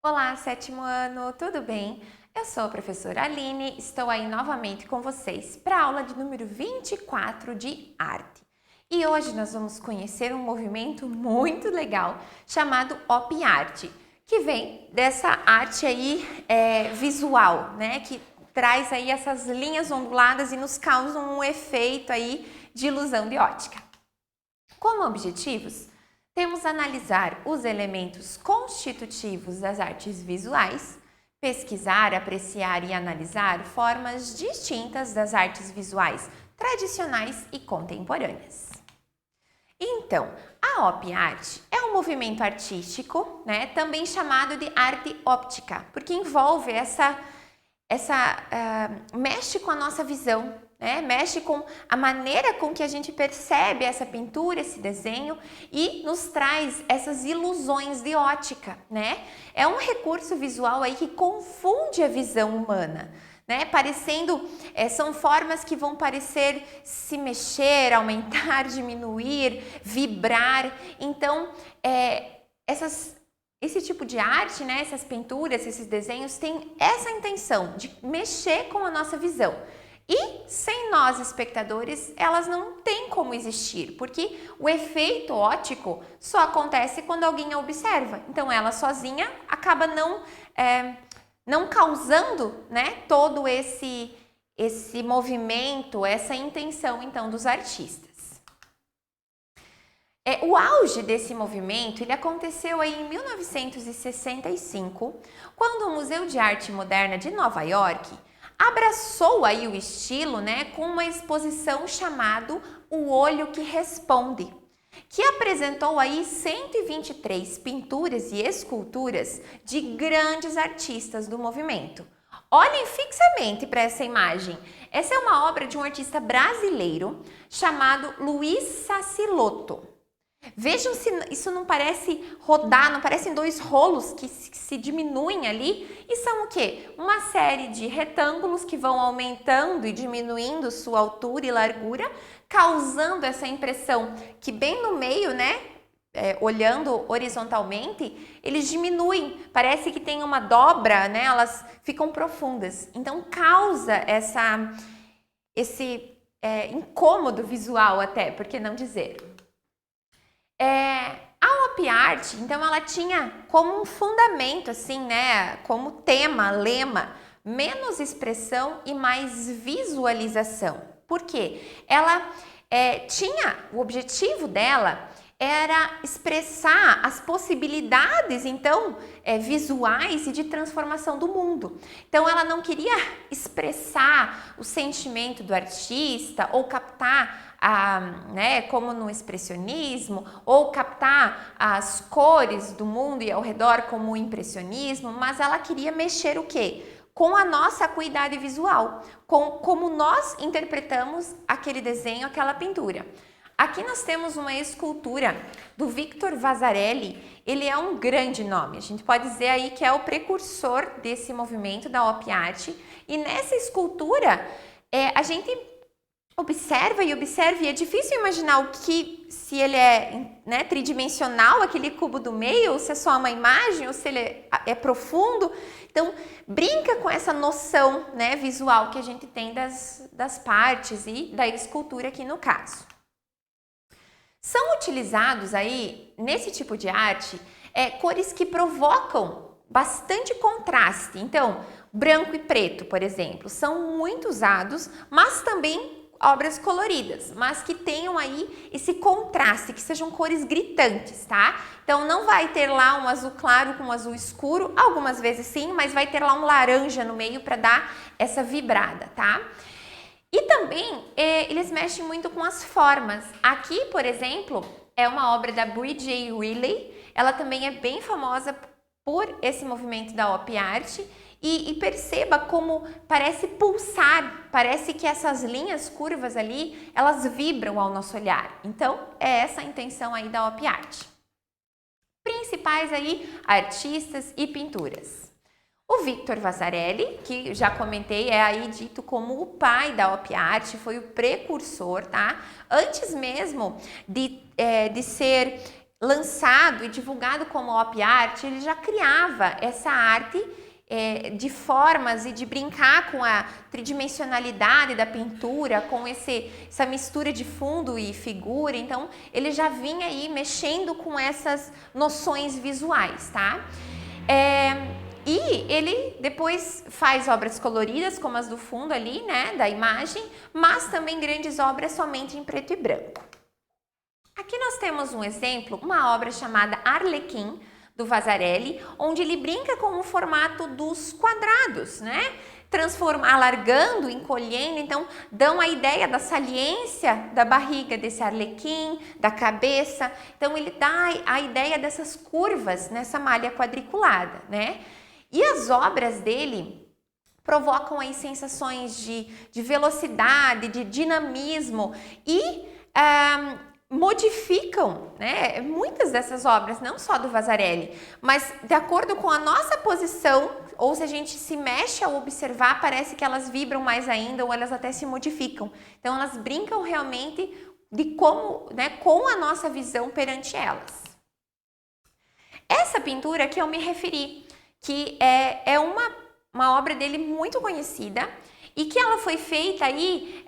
Olá, sétimo ano, tudo bem? Eu sou a professora Aline, estou aí novamente com vocês para a aula de número 24 de arte. E hoje nós vamos conhecer um movimento muito legal chamado Op Art, que vem dessa arte aí visual, né? Que traz aí essas linhas onduladas e nos causa um efeito aí de ilusão de ótica. Como objetivos, temos analisar os elementos constitutivos das artes visuais, pesquisar, apreciar e analisar formas distintas das artes visuais tradicionais e contemporâneas. Então, a Op Art é um movimento artístico, né, também chamado de arte óptica, porque envolve mexe com a nossa visão, né? Mexe com a maneira com que a gente percebe essa pintura, esse desenho e nos traz essas ilusões de ótica, né? É um recurso visual aí que confunde a visão humana, né? São formas que vão parecer se mexer, aumentar, diminuir, vibrar. Então, esse tipo de arte, né, essas pinturas, esses desenhos têm essa intenção de mexer com a nossa visão. E sem nós, espectadores, elas não têm como existir, porque o efeito óptico só acontece quando alguém a observa. Então, ela sozinha acaba não causando, né, todo esse movimento, essa intenção, então, dos artistas. O auge desse movimento ele aconteceu aí em 1965, quando o Museu de Arte Moderna de Nova York abraçou aí o estilo, né, com uma exposição chamada O Olho que Responde, que apresentou aí 123 pinturas e esculturas de grandes artistas do movimento. Olhem fixamente para essa imagem. Essa é uma obra de um artista brasileiro chamado Luiz Sassilotto. Vejam se isso não parece rodar, não parecem dois rolos que se diminuem ali e são o quê? Uma série de retângulos que vão aumentando e diminuindo sua altura e largura, causando essa impressão que bem no meio, né, olhando horizontalmente, eles diminuem, parece que tem uma dobra, né, elas ficam profundas. Então causa esse incômodo visual até, por que não dizer? A Op Art, então, ela tinha como um fundamento, assim, né, como tema, lema, menos expressão e mais visualização. Por quê? Ela o objetivo dela era expressar as possibilidades, então, visuais e de transformação do mundo. Então, ela não queria expressar o sentimento do artista ou captar né, como no expressionismo, ou captar as cores do mundo e ao redor como o impressionismo, mas ela queria mexer o quê? Com a nossa acuidade visual, com como nós interpretamos aquele desenho, aquela pintura. Aqui nós temos uma escultura do Victor Vasarely, ele é um grande nome, a gente pode dizer aí que é o precursor desse movimento da Op Art, e nessa escultura a gente observa e é difícil imaginar se ele é, né, tridimensional, aquele cubo do meio, ou se é só uma imagem, ou se ele é profundo. Então, brinca com essa noção, né, visual que a gente tem das partes e da escultura aqui no caso. São utilizados aí, nesse tipo de arte, cores que provocam bastante contraste. Então, branco e preto, por exemplo, são muito usados, mas também obras coloridas, mas que tenham aí esse contraste, que sejam cores gritantes, tá? Então, não vai ter lá um azul claro com um azul escuro, algumas vezes sim, mas vai ter lá um laranja no meio para dar essa vibrada, tá? E também, eles mexem muito com as formas. Aqui, por exemplo, é uma obra da Bridget Riley, ela também é bem famosa por esse movimento da Op Art, e perceba como parece pulsar, parece que essas linhas curvas ali, elas vibram ao nosso olhar. Então, é essa a intenção aí da Op Art. Principais aí artistas e pinturas. O Victor Vasarely, que já comentei, é aí dito como o pai da Op Art, foi o precursor, tá? Antes mesmo de ser lançado e divulgado como op art, ele já criava essa arte de formas e de brincar com a tridimensionalidade da pintura, com essa mistura de fundo e figura. Então, ele já vinha aí mexendo com essas noções visuais, tá? E ele depois faz obras coloridas, como as do fundo ali, né, da imagem, mas também grandes obras somente em preto e branco. Aqui nós temos um exemplo, uma obra chamada Arlequim, do Vasarely, onde ele brinca com o formato dos quadrados, né? Alargando, encolhendo, então dão a ideia da saliência da barriga desse arlequim, da cabeça. Então ele dá a ideia dessas curvas nessa malha quadriculada, né? E as obras dele provocam aí sensações de velocidade, de dinamismo e modificam, né, muitas dessas obras, não só do Vasarely, mas de acordo com a nossa posição, ou se a gente se mexe ao observar, parece que elas vibram mais ainda ou elas até se modificam. Então elas brincam realmente de como, né, com a nossa visão perante elas. Essa pintura que eu me referi, que é uma obra dele muito conhecida, e que ela foi feita aí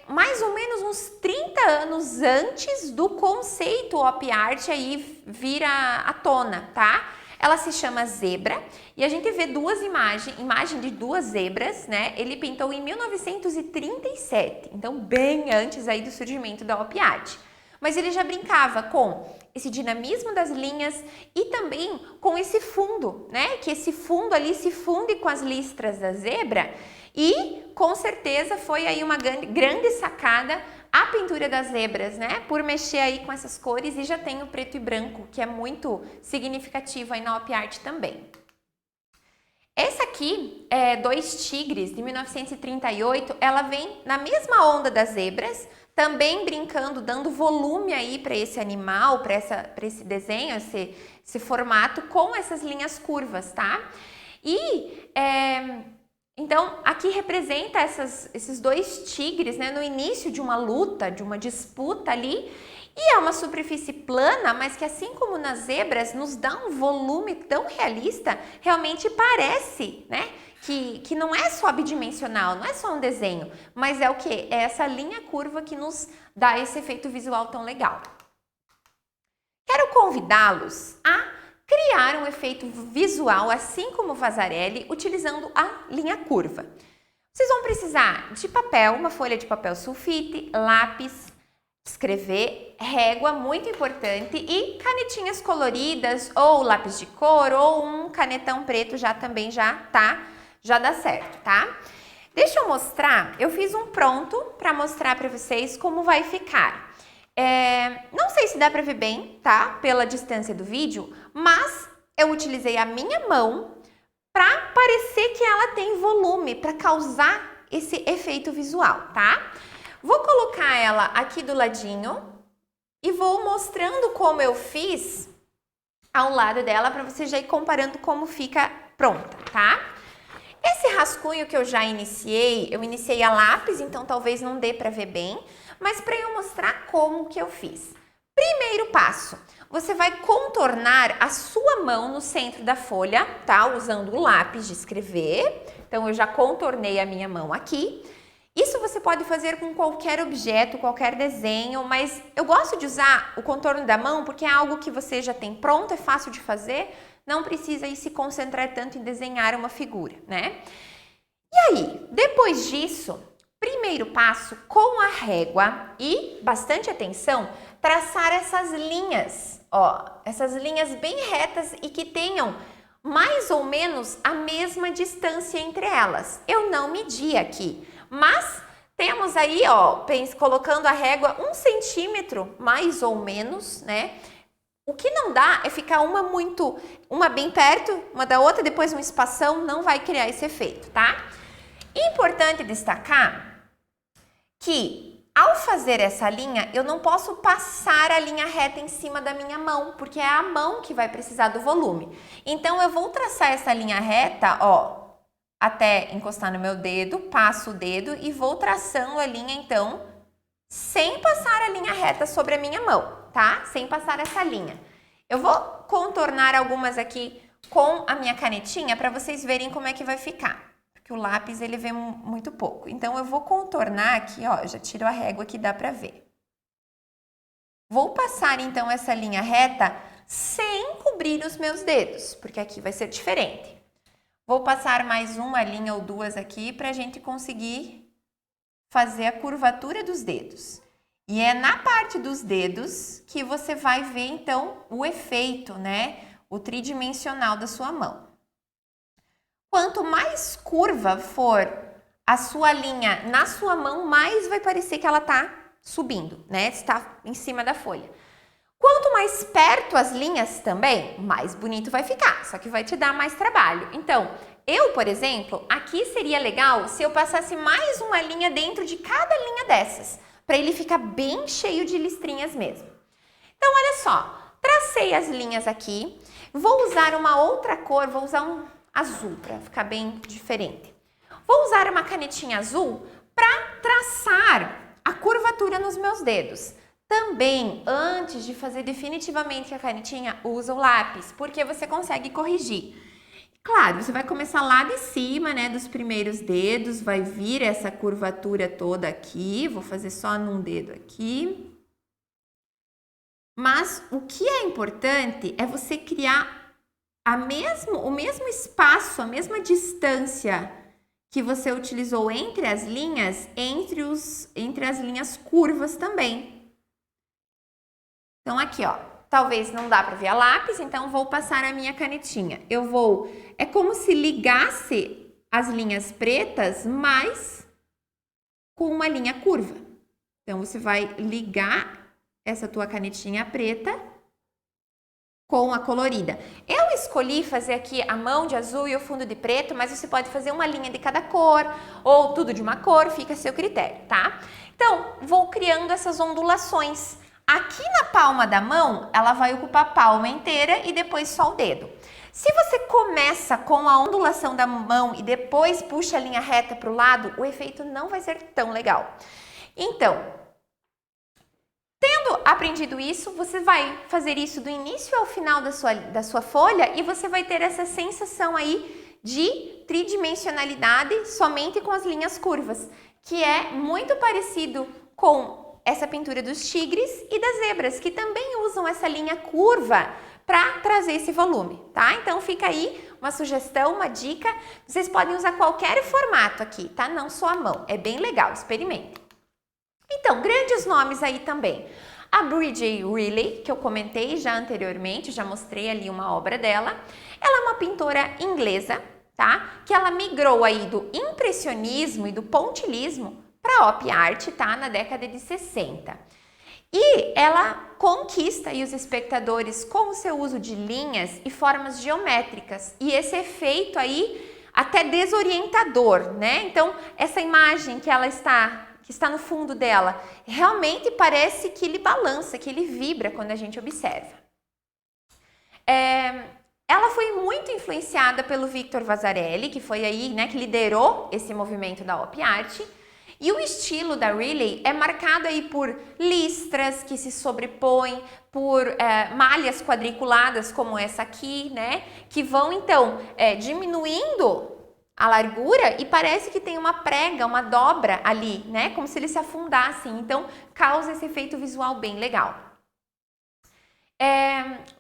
mais ou menos uns 30 anos antes do conceito op art aí vir à tona, tá? Ela se chama Zebra e a gente vê duas imagem de duas zebras, né? Ele pintou em 1937, então bem antes aí do surgimento da op art. Mas ele já brincava com esse dinamismo das linhas e também com esse fundo, né? Que esse fundo ali se funde com as listras da zebra. E com certeza foi aí uma grande sacada a pintura das zebras, né? Por mexer aí com essas cores e já tem o preto e branco, que é muito significativo aí na op art também. Essa aqui é Dois Tigres, de 1938, ela vem na mesma onda das zebras, também brincando, dando volume aí para esse animal, para esse desenho, esse formato com essas linhas curvas, tá? E então, aqui representa esses dois tigres, né, no início de uma luta, de uma disputa ali, e é uma superfície plana, mas que assim como nas zebras, nos dá um volume tão realista, realmente parece, né, que não é só bidimensional, não é só um desenho, mas é o quê? É essa linha curva que nos dá esse efeito visual tão legal. Quero convidá-los a criar um efeito visual, assim como o Vasarely, utilizando a linha curva. Vocês vão precisar de papel, uma folha de papel sulfite, lápis, escrever, régua, muito importante, e canetinhas coloridas, ou lápis de cor, ou um canetão preto já dá certo, tá? Deixa eu mostrar, eu fiz um pronto para mostrar para vocês como vai ficar. Não sei se dá para ver bem, tá? Pela distância do vídeo, mas eu utilizei a minha mão para parecer que ela tem volume, para causar esse efeito visual, tá? Vou colocar ela aqui do ladinho e vou mostrando como eu fiz ao lado dela para você já ir comparando como fica pronta, tá? Esse rascunho que eu já iniciei, eu iniciei a lápis, então talvez não dê para ver bem, mas para eu mostrar como que eu fiz. Primeiro passo, você vai contornar a sua mão no centro da folha, tá? Usando o lápis de escrever. Então, eu já contornei a minha mão aqui. Isso você pode fazer com qualquer objeto, qualquer desenho, mas eu gosto de usar o contorno da mão porque é algo que você já tem pronto, é fácil de fazer, não precisa aí se concentrar tanto em desenhar uma figura, né? E aí, depois disso, primeiro passo, com a régua e bastante atenção, traçar essas linhas, ó, essas linhas bem retas e que tenham mais ou menos a mesma distância entre elas. Eu não medi aqui, mas temos aí, ó, colocando a régua 1 centímetro, mais ou menos, né? O que não dá é ficar uma bem perto, uma da outra, depois um espação, não vai criar esse efeito, tá? Importante destacar que ao fazer essa linha, eu não posso passar a linha reta em cima da minha mão, porque é a mão que vai precisar do volume. Então, eu vou traçar essa linha reta, ó, até encostar no meu dedo, passo o dedo e vou traçando a linha, então, sem passar a linha reta sobre a minha mão, tá? Sem passar essa linha. Eu vou contornar algumas aqui com a minha canetinha para vocês verem como é que vai ficar. Porque o lápis, ele vê muito pouco. Então, eu vou contornar aqui, ó, já tiro a régua que dá para ver. Vou passar, então, essa linha reta sem cobrir os meus dedos, porque aqui vai ser diferente. Vou passar mais uma linha ou duas aqui para a gente conseguir fazer a curvatura dos dedos. E é na parte dos dedos que você vai ver, então, o efeito, né? O tridimensional da sua mão. Quanto mais curva for a sua linha na sua mão, mais vai parecer que ela está subindo, né? Está em cima da folha. Quanto mais perto as linhas também, mais bonito vai ficar, só que vai te dar mais trabalho. Então, eu, por exemplo, aqui seria legal se eu passasse mais uma linha dentro de cada linha dessas, para ele ficar bem cheio de listrinhas mesmo. Então, olha só, tracei as linhas aqui, vou usar uma outra cor, vou usar um azul para ficar bem diferente. Vou usar uma canetinha azul para traçar a curvatura nos meus dedos. Também, antes de fazer definitivamente a canetinha, usa o lápis, porque você consegue corrigir. Claro, você vai começar lá de cima, né, dos primeiros dedos, vai vir essa curvatura toda aqui, vou fazer só num dedo aqui. Mas o que é importante é você criar o mesmo espaço, a mesma distância que você utilizou entre as linhas, entre as linhas curvas também. Então, aqui, ó, talvez não dá para ver a lápis, então vou passar a minha canetinha. É como se ligasse as linhas pretas, mas com uma linha curva. Então, você vai ligar essa tua canetinha preta com a colorida. Eu escolhi fazer aqui a mão de azul e o fundo de preto, mas você pode fazer uma linha de cada cor ou tudo de uma cor, fica a seu critério, tá? Então, vou criando essas ondulações. Aqui na palma da mão, ela vai ocupar a palma inteira e depois só o dedo. Se você começa com a ondulação da mão e depois puxa a linha reta para o lado, o efeito não vai ser tão legal. Então, tendo aprendido isso, você vai fazer isso do início ao final da sua folha e você vai ter essa sensação aí de tridimensionalidade somente com as linhas curvas, que é muito parecido com essa pintura dos tigres e das zebras, que também usam essa linha curva para trazer esse volume, tá? Então fica aí uma sugestão, uma dica. Vocês podem usar qualquer formato aqui, tá? Não só a mão. É bem legal, experimentem. Então, grandes nomes aí também. A Bridget Riley, que eu comentei já anteriormente, já mostrei ali uma obra dela. Ela é uma pintora inglesa, tá? Que ela migrou aí do impressionismo e do pontilhismo para a pop art, tá? Na década de 60. E ela conquista aí os espectadores com o seu uso de linhas e formas geométricas. E esse efeito aí até desorientador, né? Então, essa imagem que está no fundo dela, realmente parece que ele balança, que ele vibra quando a gente observa. Ela foi muito influenciada pelo Victor Vasarely, que foi aí, né, que liderou esse movimento da pop art. E o estilo da Riley é marcado aí por listras que se sobrepõem, por malhas quadriculadas como essa aqui, né? Que vão então diminuindo a largura e parece que tem uma prega, uma dobra ali, né? Como se eles se afundassem. Então, causa esse efeito visual bem legal.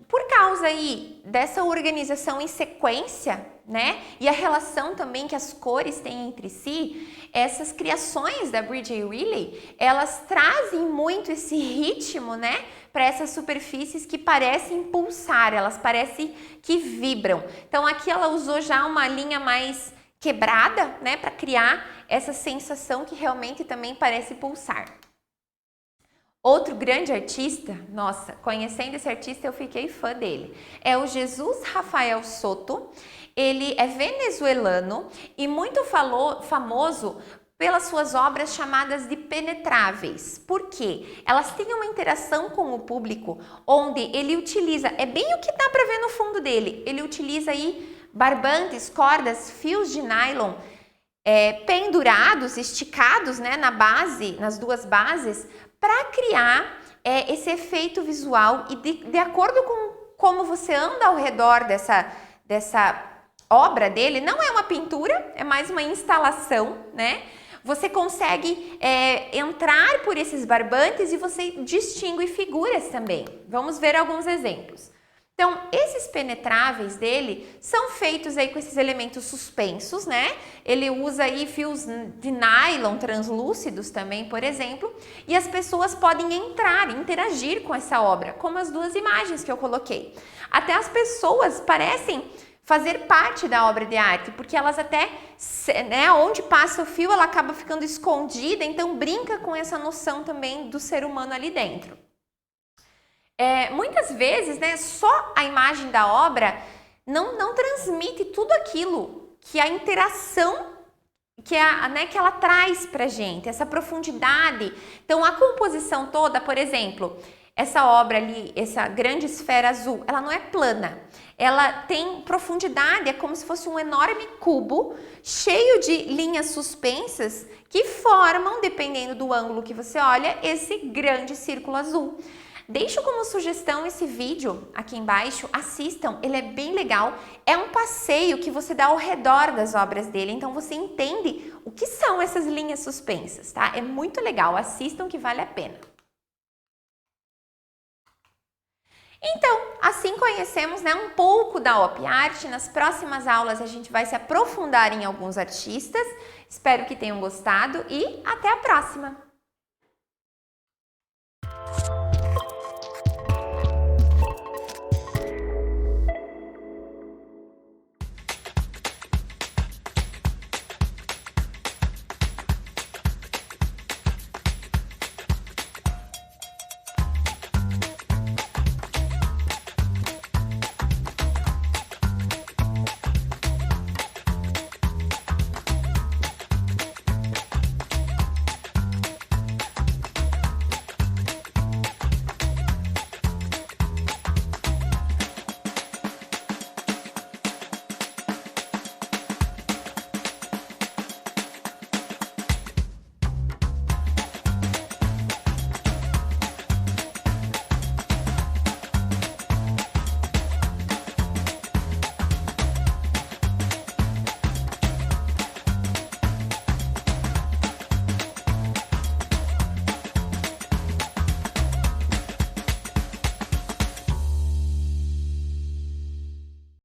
Por causa aí dessa organização em sequência, né? E a relação também que as cores têm entre si, essas criações da Bridget Riley, elas trazem muito esse ritmo, né? Para essas superfícies que parecem pulsar, elas parecem que vibram. Então, aqui ela usou já uma linha mais quebrada, né? Para criar essa sensação que realmente também parece pulsar. Outro grande artista, nossa, conhecendo esse artista eu fiquei fã dele, é o Jesus Rafael Soto. Ele é venezuelano e muito famoso pelas suas obras chamadas de penetráveis. Por quê? Elas têm uma interação com o público, onde ele utiliza, é bem o que dá para ver no fundo dele, ele utiliza aí barbantes, cordas, fios de nylon, pendurados, esticados, né, nas duas bases, para criar esse efeito visual e de acordo como você anda ao redor dessa obra dele, não é uma pintura, é mais uma instalação, né? Você consegue entrar por esses barbantes e você distingue figuras também. Vamos ver alguns exemplos. Então, esses penetráveis dele são feitos aí com esses elementos suspensos, né? Ele usa aí fios de nylon translúcidos também, por exemplo, e as pessoas podem entrar, interagir com essa obra, como as duas imagens que eu coloquei. Até as pessoas parecem fazer parte da obra de arte, porque elas até, né, onde passa o fio, ela acaba ficando escondida, então brinca com essa noção também do ser humano ali dentro. Muitas vezes, né, só a imagem da obra não transmite tudo aquilo que a interação que ela traz pra gente, essa profundidade. Então, a composição toda, por exemplo, essa obra ali, essa grande esfera azul, ela não é plana. Ela tem profundidade, é como se fosse um enorme cubo cheio de linhas suspensas que formam, dependendo do ângulo que você olha, esse grande círculo azul. Deixo como sugestão esse vídeo aqui embaixo, assistam, ele é bem legal, é um passeio que você dá ao redor das obras dele, então você entende o que são essas linhas suspensas, tá? É muito legal, assistam que vale a pena. Então, assim conhecemos, né, um pouco da Op Art. Nas próximas aulas a gente vai se aprofundar em alguns artistas. Espero que tenham gostado e até a próxima!